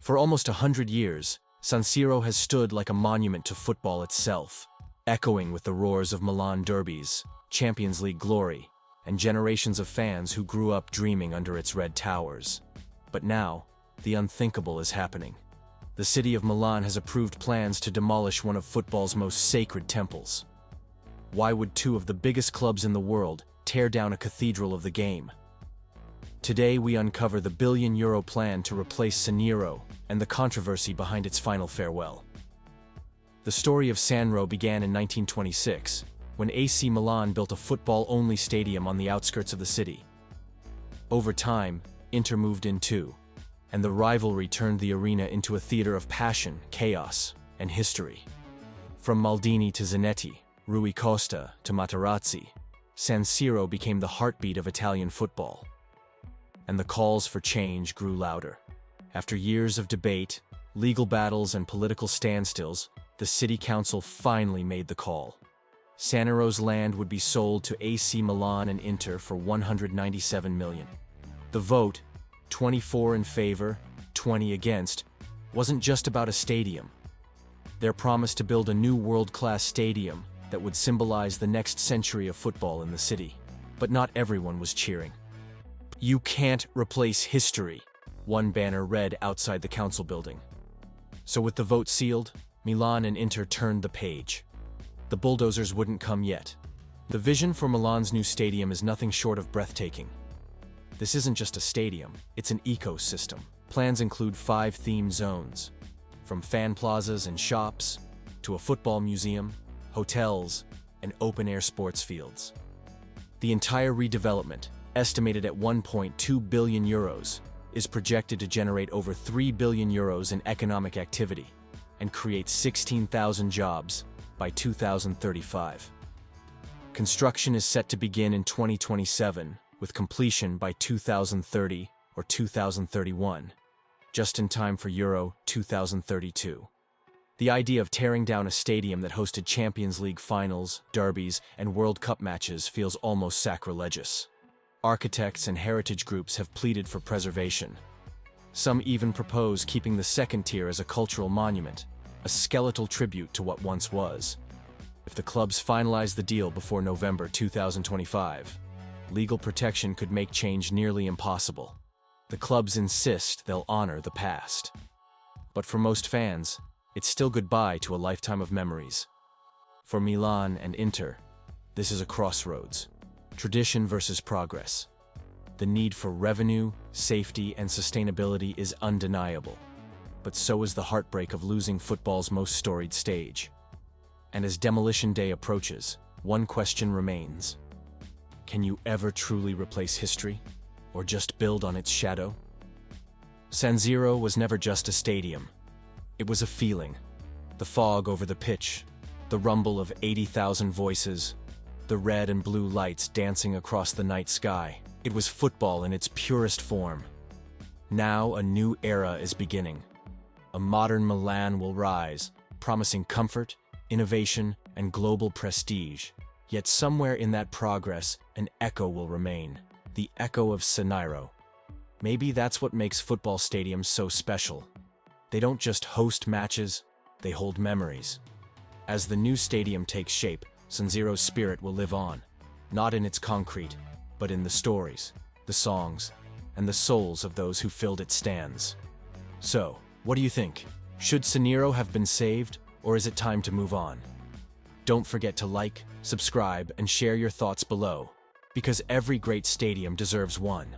For almost 100 years, San Siro has stood like a monument to football itself, echoing with the roars of Milan derbies, Champions League glory, and generations of fans who grew up dreaming under its red towers. But now, the unthinkable is happening. The city of Milan has approved plans to demolish one of football's most sacred temples. Why would two of the biggest clubs in the world tear down a cathedral of the game? Today we uncover the billion-euro plan to replace San Siro and the controversy behind its final farewell. The story of San Siro began in 1926, when AC Milan built a football-only stadium on the outskirts of the city. Over time, Inter moved in too, and the rivalry turned the arena into a theater of passion, chaos, and history. From Maldini to Zanetti, Rui Costa to Materazzi, San Siro became the heartbeat of Italian football. And the calls for change grew louder. After years of debate, legal battles, and political standstills, the city council finally made the call. San Siro's land would be sold to AC Milan and Inter for $197 million. The vote, 24 in favor, 20 against, wasn't just about a stadium. Their promise to build a new world-class stadium that would symbolize the next century of football in the city. But not everyone was cheering. "You can't replace history," one banner read outside the council building. So with the vote sealed, Milan and Inter turned the page. The bulldozers wouldn't come yet. The vision for Milan's new stadium is nothing short of breathtaking. This isn't just a stadium, it's an ecosystem. Plans include 5 themed zones, from fan plazas and shops, to a football museum, hotels, and open-air sports fields. The entire redevelopment, estimated at 1.2 billion euros, is projected to generate over 3 billion euros in economic activity and create 16,000 jobs by 2035. Construction is set to begin in 2027, with completion by 2030 or 2031, just in time for Euro 2032. The idea of tearing down a stadium that hosted Champions League finals, derbies, and World Cup matches feels almost sacrilegious. Architects and heritage groups have pleaded for preservation. Some even propose keeping the second tier as a cultural monument, a skeletal tribute to what once was. If the clubs finalize the deal before November 2025, legal protection could make change nearly impossible. The clubs insist they'll honor the past. But for most fans, it's still goodbye to a lifetime of memories. For Milan and Inter, this is a crossroads. Tradition versus progress. The need for revenue, safety, and sustainability is undeniable. But so is the heartbreak of losing football's most storied stage. And as demolition day approaches, one question remains. Can you ever truly replace history, or just build on its shadow? San Siro was never just a stadium. It was a feeling. The fog over the pitch, the rumble of 80,000 voices, the red and blue lights dancing across the night sky. It was football in its purest form. Now a new era is beginning. A modern Milan will rise, promising comfort, innovation, and global prestige. Yet somewhere in that progress, an echo will remain. The echo of San Siro. Maybe that's what makes football stadiums so special. They don't just host matches, they hold memories. As the new stadium takes shape, San Siro's spirit will live on, not in its concrete, but in the stories, the songs, and the souls of those who filled its stands. So, what do you think? Should San Siro have been saved, or is it time to move on? Don't forget to like, subscribe, and share your thoughts below, because every great stadium deserves one.